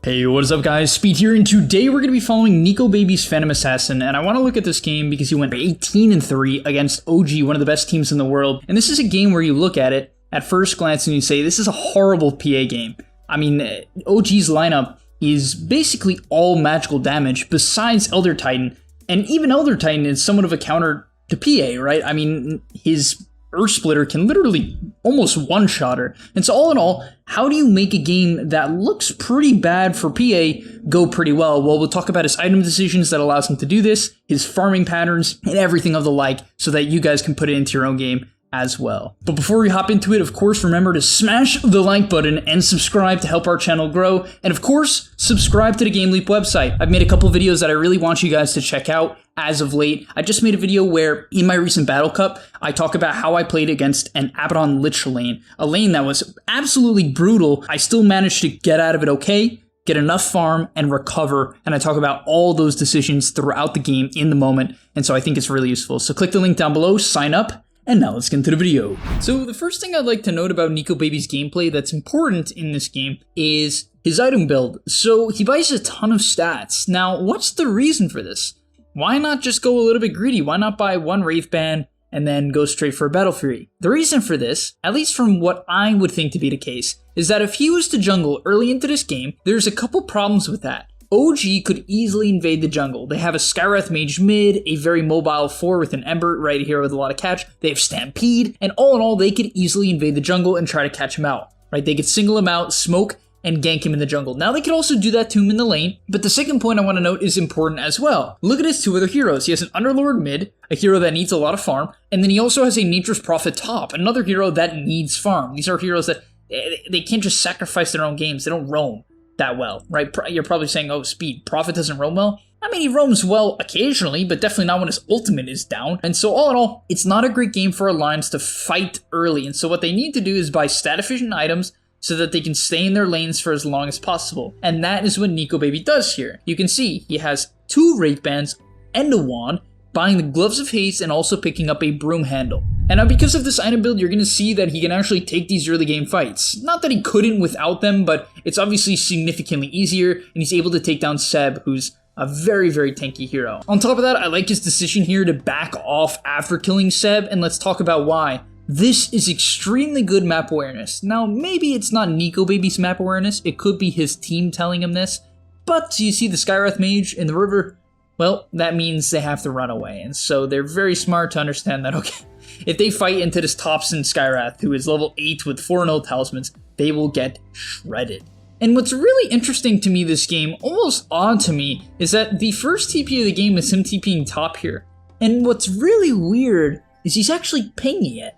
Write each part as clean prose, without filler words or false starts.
Hey, what is up guys, Speed here, and today we're going to be following Nikobaby's Phantom Assassin, and I want to look at this game because he went 18-3 against OG, one of the best teams in the world, and this is a game where you look at it at first glance and you say, this is a horrible PA game. I mean, OG's lineup is basically all magical damage besides Elder Titan, and even Elder Titan is somewhat of a counter to PA, right? I mean, his Earth Splitter can literally almost one-shot her. And so all in all, how do you make a game that looks pretty bad for PA go pretty well? Well, we'll talk about his item decisions that allows him to do this, his farming patterns, and everything of the like, so that you guys can put it into your own game as well. But before we hop into it, of course, remember to smash the like button and subscribe to help our channel grow. And of course, subscribe to the GameLeap website. I've made a couple videos that I really want you guys to check out as of late. I just made a video where, in my recent Battle Cup, I talk about how I played against an Abaddon Lich lane. A lane that was absolutely brutal. I still managed to get out of it okay, get enough farm, and recover. And I talk about all those decisions throughout the game in the moment. And so I think it's really useful. So click the link down below, sign up, and now let's get into the video. So the first thing I'd like to note about Nikobaby's gameplay that's important in this game is his item build. So he buys a ton of stats. Now, what's the reason for this? Why not just go a little bit greedy? Why not buy one Wraith Band and then go straight for a Battle Fury? The reason for this, at least from what I would think to be the case, is that if he was to jungle early into this game, there's a couple problems with that. OG could easily invade the jungle. They have a Skywrath Mage mid, a very mobile 4 with an Ember right here with a lot of catch. They have Stampede, and all in all, they could easily invade the jungle and try to catch him out, right? They could single him out, smoke, and gank him in the jungle. Now they could also do that to him in the lane, but the second point I want to note is important as well. Look at his two other heroes. He has an Underlord mid, a hero that needs a lot of farm, and then he also has a Nature's Prophet top, another hero that needs farm. These are heroes that they can't just sacrifice their own games. They don't roam that well, right? You're probably saying, oh, Speed, Prophet doesn't roam well? I mean, he roams well occasionally, but definitely not when his ultimate is down. And so all in all, it's not a great game for Alliance to fight early. And so what they need to do is buy stat-efficient items so that they can stay in their lanes for as long as possible. And that is what Nikobaby does here. You can see he has 2 Wraith Bands and a wand, buying the Gloves of Haste and also picking up a broom handle. And now because of this item build, you're going to see that he can actually take these early game fights. Not that he couldn't without them, but it's obviously significantly easier, and he's able to take down Seb, who's a very, very tanky hero. On top of that, I like his decision here to back off after killing Seb, and let's talk about why. This is extremely good map awareness. Now, maybe it's not Nikobaby's map awareness, it could be his team telling him this, but you see the Skywrath Mage in the river? Well, that means they have to run away, and so they're very smart to understand that, okay, if they fight into this Thompson Skywrath, who is level 8 with 4-0 talismans, they will get shredded. And what's really interesting to me this game, almost odd to me, is that the first TP of the game is him TPing top here. And what's really weird is he's actually pinging it,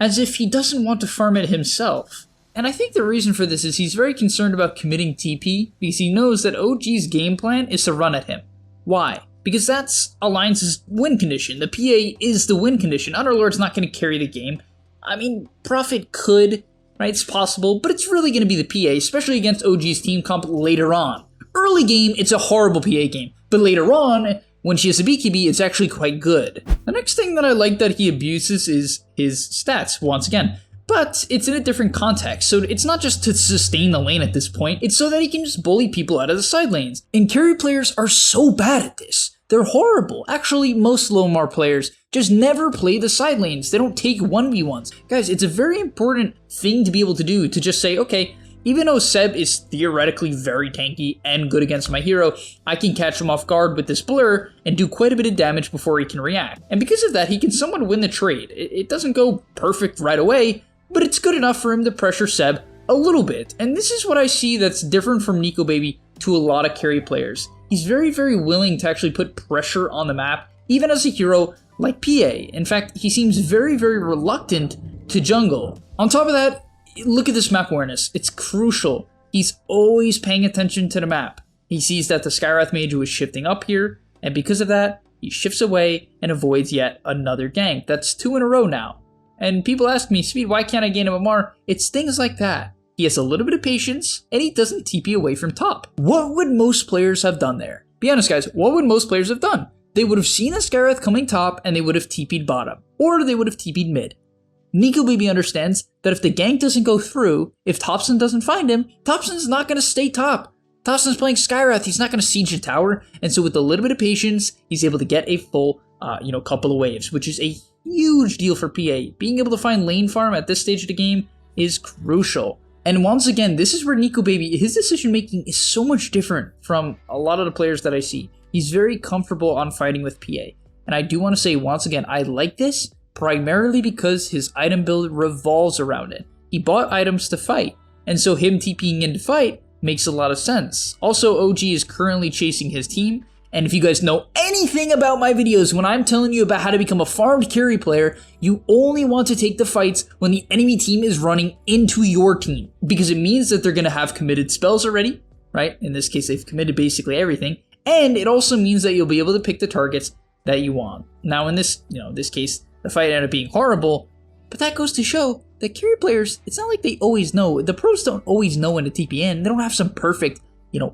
as if he doesn't want to farm it himself. And I think the reason for this is he's very concerned about committing TP, because he knows that OG's game plan is to run at him. Why? Because that's Alliance's win condition. The PA is the win condition. Underlord's not going to carry the game. I mean, Prophet could, right? It's possible, but it's really going to be the PA, especially against OG's team comp later on. Early game, it's a horrible PA game, but later on, when she has a BKB, it's actually quite good. The next thing that I like that he abuses is his stats, once again. But it's in a different context, so it's not just to sustain the lane at this point, it's so that he can just bully people out of the side lanes. And carry players are so bad at this. They're horrible. Actually, most Lomar players just never play the side lanes. They don't take 1v1s. Guys, it's a very important thing to be able to do, to just say, okay, even though Seb is theoretically very tanky and good against my hero, I can catch him off guard with this blur and do quite a bit of damage before he can react. And because of that, he can somewhat win the trade. It doesn't go perfect right away, but it's good enough for him to pressure Seb a little bit. And this is what I see that's different from Nikobaby to a lot of carry players. He's very, very willing to actually put pressure on the map, even as a hero like PA. In fact, he seems very, very reluctant to jungle. On top of that, look at this map awareness. It's crucial. He's always paying attention to the map. He sees that the Skywrath Mage is shifting up here, and because of that, he shifts away and avoids yet another gank. That's 2 in a row now. And people ask me, Speed, why can't I gain MMR? It's things like that. He has a little bit of patience, and he doesn't TP away from top. What would most players have done there? Be honest, guys, what would most players have done? They would have seen a Skywrath coming top, and they would have TP'd bottom. Or they would have TP'd mid. Nikobaby understands that if the gank doesn't go through, if Thompson doesn't find him, Thompson's not going to stay top. Tossin's playing Skywrath, he's not going to siege a tower, and so with a little bit of patience, he's able to get a full, couple of waves, which is a huge deal for PA. Being able to find lane farm at this stage of the game is crucial. And once again, this is where Nikobaby, his decision making is so much different from a lot of the players that I see. He's very comfortable on fighting with PA. And I do want to say once again, I like this primarily because his item build revolves around it. He bought items to fight, and so him TPing in to fight makes a lot of sense. Also, OG is currently chasing his team, and if you guys know anything about my videos, when I'm telling you about how to become a farmed carry player, you only want to take the fights when the enemy team is running into your team, because it means that they're going to have committed spells already, right? In this case, they've committed basically everything, and it also means that you'll be able to pick the targets that you want. Now, in this, this case, the fight ended up being horrible, but that goes to show that carry players, it's not like they always know. The pros don't always know when to TP in. They don't have some perfect,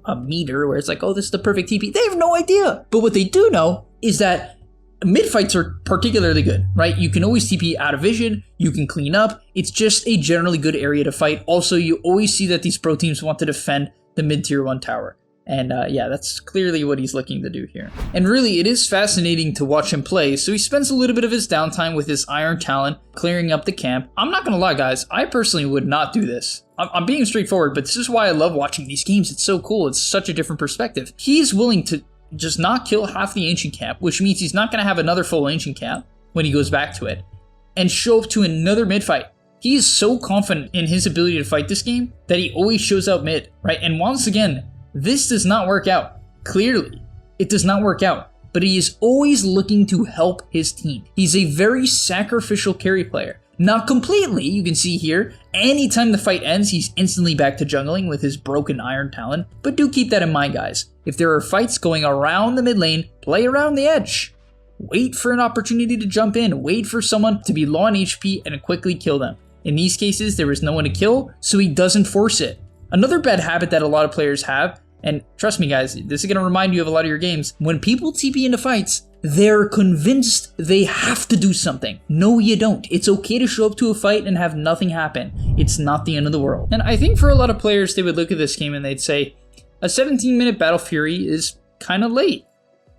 a meter where it's like, oh, this is the perfect TP. They have no idea. But what they do know is that mid fights are particularly good, right? You can always TP out of vision. You can clean up. It's just a generally good area to fight. Also, you always see that these pro teams want to defend the mid tier 1 tower. And yeah, that's clearly what he's looking to do here. And really, it is fascinating to watch him play. So he spends a little bit of his downtime with his Iron Talon, clearing up the camp. I'm not gonna lie, guys, I personally would not do this. I'm being straightforward, but this is why I love watching these games. It's so cool. It's such a different perspective. He's willing to just not kill half the Ancient Camp, which means he's not gonna have another full Ancient Camp when he goes back to it, and show up to another mid fight. He is so confident in his ability to fight this game that he always shows up mid, right? And once again, this does not work out. Clearly, it does not work out, but he is always looking to help his team. He's a very sacrificial carry player. Not completely, you can see here, anytime the fight ends, he's instantly back to jungling with his broken Iron Talon, but do keep that in mind, guys. If there are fights going around the mid lane, play around the edge. Wait for an opportunity to jump in, wait for someone to be low on HP and quickly kill them. In these cases, there is no one to kill, so he doesn't force it. Another bad habit that a lot of players have, and trust me guys, this is going to remind you of a lot of your games. When people TP into fights, they're convinced they have to do something. No, you don't. It's okay to show up to a fight and have nothing happen. It's not the end of the world. And I think for a lot of players, they would look at this game and they'd say, a 17-minute Battle Fury is kind of late.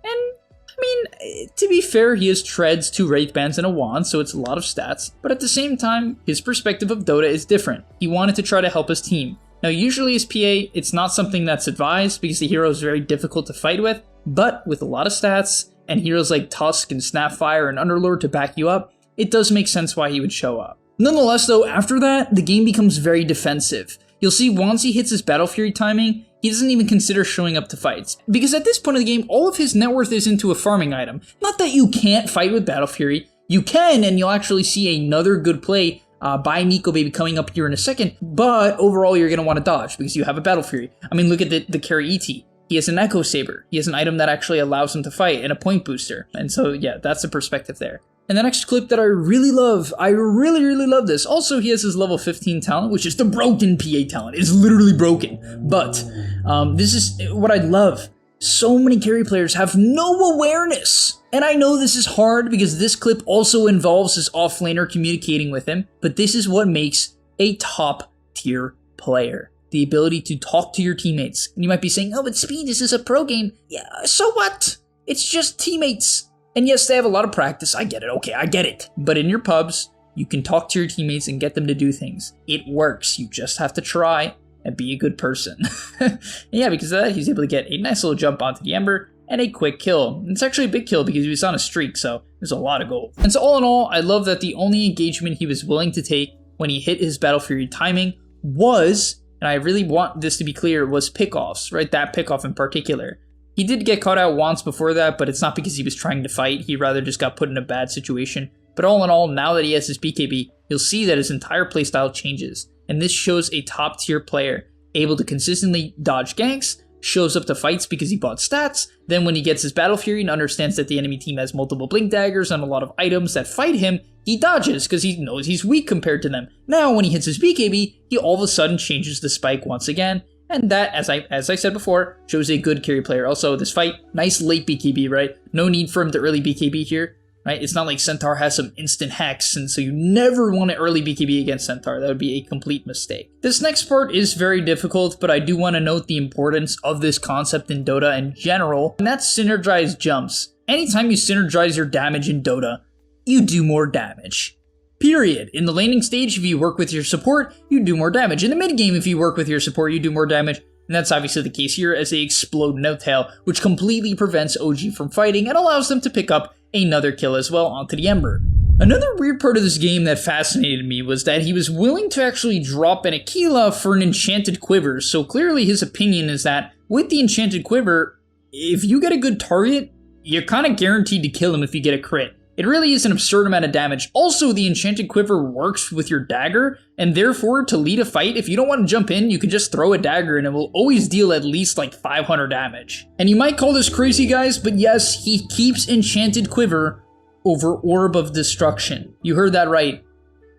And I mean, to be fair, he has treads, 2 Wraith Bands, and a wand, so it's a lot of stats. But at the same time, his perspective of Dota is different. He wanted to try to help his team. Now, usually as PA, it's not something that's advised because the hero is very difficult to fight with, but with a lot of stats and heroes like Tusk and Snapfire and Underlord to back you up, it does make sense why he would show up. Nonetheless, though, after that, the game becomes very defensive. You'll see once he hits his Battle Fury timing, he doesn't even consider showing up to fights, because at this point of the game, all of his net worth is into a farming item. Not that you can't fight with Battle Fury, you can, and you'll actually see another good play by Nikobaby coming up here in a second, but overall you're going to want to dodge because you have a Battle Fury. I mean, look at the carry ET. He has an Echo Saber. He has an item that actually allows him to fight and a point booster. And so, yeah, that's the perspective there. And the next clip that I really love, I really love this. Also, he has his level 15 talent, which is the broken PA talent. It's literally broken. But this is what I love. So many carry players have no awareness. And I know this is hard because this clip also involves his offlaner communicating with him, but this is what makes a top tier player. The ability to talk to your teammates. And you might be saying, oh, but Speed, this is a pro game. Yeah, so what? It's just teammates. And yes, they have a lot of practice. I get it. Okay, I get it. But in your pubs, you can talk to your teammates and get them to do things. It works. You just have to try and be a good person. Yeah, because of that, he's able to get a nice little jump onto the Ember and a quick kill. It's actually a big kill because he was on a streak, so there's a lot of gold. And so all in all, I love that the only engagement he was willing to take when he hit his Battle Fury timing was, and I really want this to be clear, was pickoffs, right? That pickoff in particular. He did get caught out once before that, but it's not because he was trying to fight. He rather just got put in a bad situation. But all in all, now that he has his BKB, you'll see that his entire playstyle changes. And this shows a top tier player able to consistently dodge ganks, shows up to fights because he bought stats. Then when he gets his Battle Fury and understands that the enemy team has multiple Blink Daggers and a lot of items that fight him, he dodges because he knows he's weak compared to them. Now when he hits his BKB, he all of a sudden changes the spike once again. And that, as I said before, shows a good carry player. Also, this fight, nice late BKB, right? No need for him to early BKB here. right? It's not like Centaur has some instant hex, and so you never want to early BKB against Centaur. That would be a complete mistake. This next part is very difficult, but I do want to note the importance of this concept in Dota in general, and that's Synergize Jumps. Anytime you synergize your damage in Dota, you do more damage. Period. In the laning stage, if you work with your support, you do more damage. In the mid game, if you work with your support, you do more damage. And that's obviously the case here as they explode No-Tail, which completely prevents OG from fighting and allows them to pick up another kill as well onto the Ember. Another weird part of this game that fascinated me was that he was willing to actually drop an Aquila for an enchanted quiver. So clearly his opinion is that with the enchanted quiver, if you get a good target, you're kind of guaranteed to kill him if you get a crit. It really is an absurd amount of damage. Also, the enchanted quiver works with your dagger, and therefore, to lead a fight, if you don't want to jump in, you can just throw a dagger and it will always deal at least like 500 damage. And you might call this crazy, guys, but yes, he keeps enchanted quiver over Orb of Destruction. You heard that right.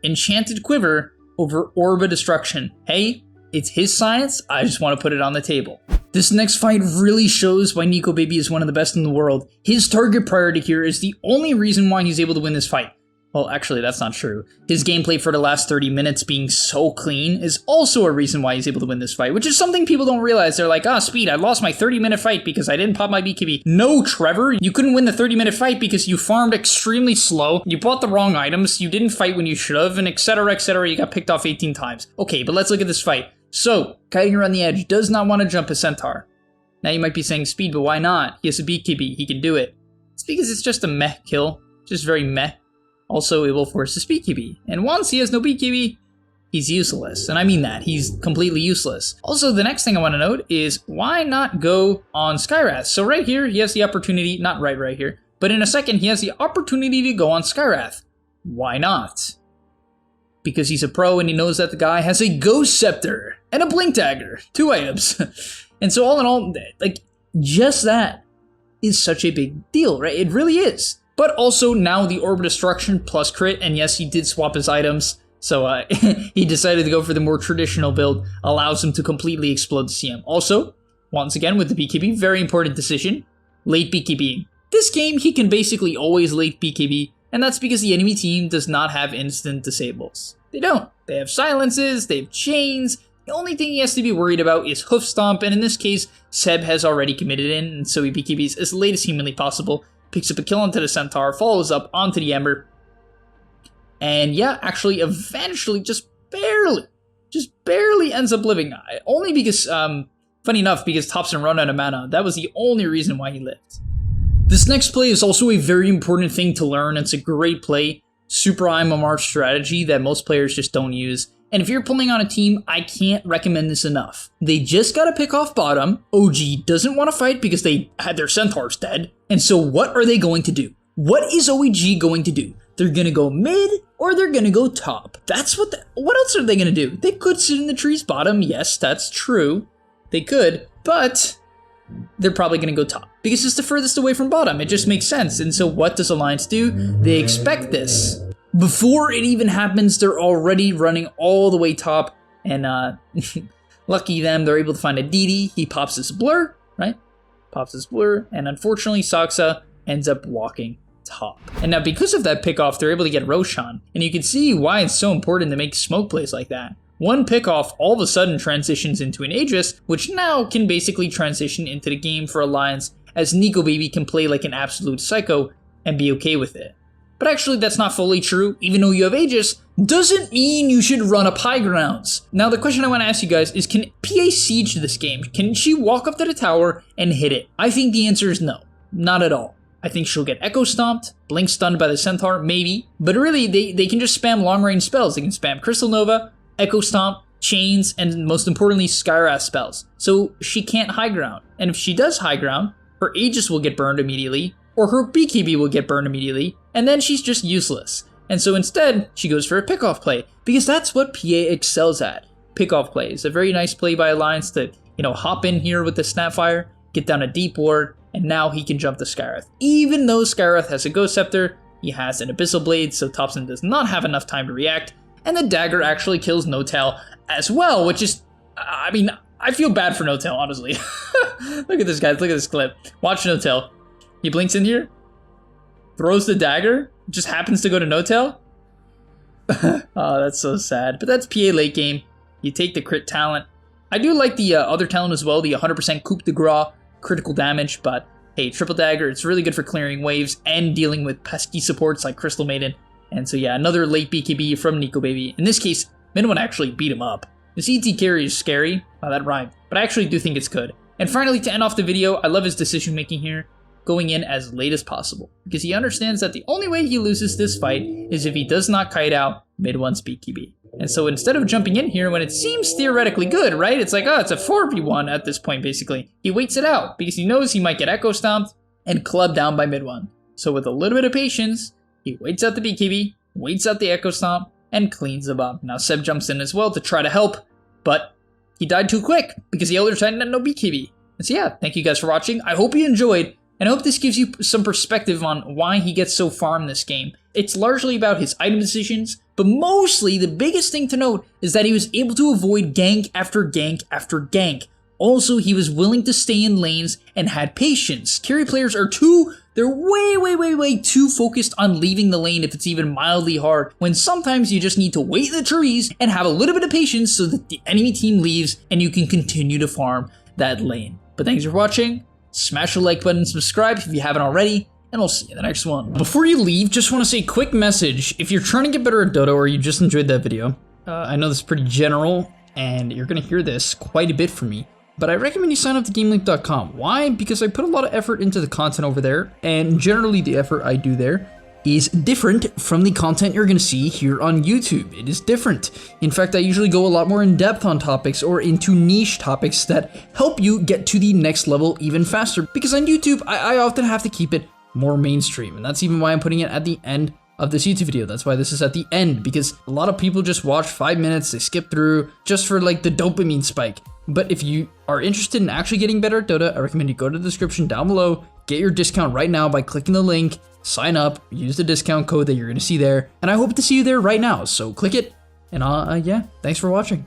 Enchanted quiver over Orb of Destruction. Hey, it's his science, I just want to put it on the table. This next fight really shows why Nikobaby is one of the best in the world. His target priority here is the only reason why he's able to win this fight. Well, actually, that's not true. His gameplay for the last 30 minutes being so clean is also a reason why he's able to win this fight, which is something people don't realize. They're like, Speed, I lost my 30-minute fight because I didn't pop my BKB. No, Trevor, you couldn't win the 30-minute fight because you farmed extremely slow, you bought the wrong items, you didn't fight when you should have, and etc, etc, you got picked off 18 times. Okay, but let's look at this fight. So, kiting around the edge does not want to jump a Centaur. Now you might be saying, Speed, but why not? He has a BKB, he can do it. It's because it's just a meh kill, just very meh. Also, it will force his BKB, and once he has no BKB, he's useless, and I mean that, he's completely useless. Also, the next thing I want to note is, why not go on Skywrath? So right here, he has the opportunity, not right here, but in a second, he has the opportunity to go on Skywrath. Why not? Because he's a pro and he knows that the guy has a Ghost Scepter and a Blink Dagger, 2 items. And so all in all, like, just that is such a big deal, right? It really is. But also now the Orb of Destruction plus crit, and yes, he did swap his items, so he decided to go for the more traditional build, allows him to completely explode the CM. Also, once again with the BKB, very important decision, late BKB. This game, he can basically always late BKB, and that's because the enemy team does not have instant disables. They don't. They have silences, they have chains. The only thing he has to be worried about is Hoof Stomp, and in this case, Seb has already committed in, and so he BKBs as late as humanly possible, picks up a kill onto the Centaur, follows up onto the Ember, and yeah, actually eventually just barely ends up living. Only because, funny enough, because Thompson run out of mana. That was the only reason why he lived. This next play is also a very important thing to learn. It's a great play. Super I'm a March strategy that most players just don't use. And if you're pulling on a team, I can't recommend this enough. They just gotta pick off bottom. OG doesn't want to fight because they had their Centaurs dead. And so what are they going to do? What is OEG going to do? They're gonna go mid or they're gonna go top. That's what else are they gonna do? They could sit in the trees bottom. Yes, that's true. They could, but they're probably gonna go top because it's the furthest away from bottom. It just makes sense. And so what does Alliance do? They expect this. Before it even happens, they're already running all the way top, and lucky them, they're able to find a DD. He pops his blur, right? Pops his blur, and unfortunately, Saksa ends up walking top. And now because of that pickoff, they're able to get Roshan, and you can see why it's so important to make smoke plays like that. One pickoff all of a sudden transitions into an Aegis, which now can basically transition into the game for Alliance, as Nikobaby can play like an absolute psycho and be okay with it. But actually, that's not fully true. Even though you have Aegis, doesn't mean you should run up high grounds. Now, the question I want to ask you guys is, can PA siege this game? Can she walk up to the tower and hit it? I think the answer is no. Not at all. I think she'll get Echo Stomped, Blink Stunned by the Centaur, maybe. But really, they can just spam long-range spells. They can spam Crystal Nova, Echo Stomp, Chains, and most importantly, Skywrath spells. So she can't high ground. And if she does high ground, her Aegis will get burned immediately, or her BKB will get burned immediately, and then she's just useless. And so instead, she goes for a pickoff play, because that's what PA excels at. Pickoff plays. A very nice play by Alliance to, hop in here with the Snapfire, get down a deep ward, and now he can jump the Skywrath. Even though Skywrath has a Ghost Scepter, he has an Abyssal Blade, so Thompson does not have enough time to react, and the dagger actually kills No-Tail as well, which is, I feel bad for No-Tail, honestly. Look at this, guys, look at this clip. Watch No-Tail. He blinks in here. throws the dagger, just happens to go to no-tail. Oh, that's so sad. But that's PA late game. You take the crit talent. I do like the other talent as well, the 100% coup de grace critical damage, but hey, triple dagger, it's really good for clearing waves and dealing with pesky supports like Crystal Maiden. And so yeah, another late BKB from Nikobaby. In this case, Min one actually beat him up. This ET carry is scary. Wow, that rhymed. But I actually do think it's good. And finally, to end off the video, I love his decision making here, going in as late as possible, because he understands that the only way he loses this fight is if he does not kite out mid one's BKB. And so instead of jumping in here when it seems theoretically good, right? It's like, oh, it's a 4v1 at this point, basically. He waits it out because he knows he might get echo stomped and clubbed down by mid one. So with a little bit of patience, he waits out the BKB, waits out the echo stomp, and cleans him up. Now Seb jumps in as well to try to help, but he died too quick because the Elder Titan had no BKB. And so yeah, thank you guys for watching. I hope you enjoyed, and I hope this gives you some perspective on why he gets so far in this game. It's largely about his item decisions, but mostly the biggest thing to note is that he was able to avoid gank after gank after gank. Also, he was willing to stay in lanes and had patience. Carry players are they're way too focused on leaving the lane if it's even mildly hard, when sometimes you just need to wait in the trees and have a little bit of patience so that the enemy team leaves and you can continue to farm that lane. But thanks for watching. Smash the like button, subscribe if you haven't already, and I'll see you in the next one. Before you leave, just want to say a quick message. If you're trying to get better at Dota or you just enjoyed that video, I know this is pretty general and you're going to hear this quite a bit from me, but I recommend you sign up to GameLeap.com. Why? Because I put a lot of effort into the content over there, and generally the effort I do there is different from the content you're going to see here on YouTube. It is different. In fact, I usually go a lot more in depth on topics or into niche topics that help you get to the next level even faster. Because on YouTube, I often have to keep it more mainstream, and that's even why I'm putting it at the end of this YouTube video. That's why this is at the end, because a lot of people just watch 5 minutes, they skip through just for like the dopamine spike. But if you are interested in actually getting better at Dota, I recommend you go to the description down below, get your discount right now by clicking the link, sign up, use the discount code that you're going to see there, and I hope to see you there right now. So click it, and yeah, thanks for watching.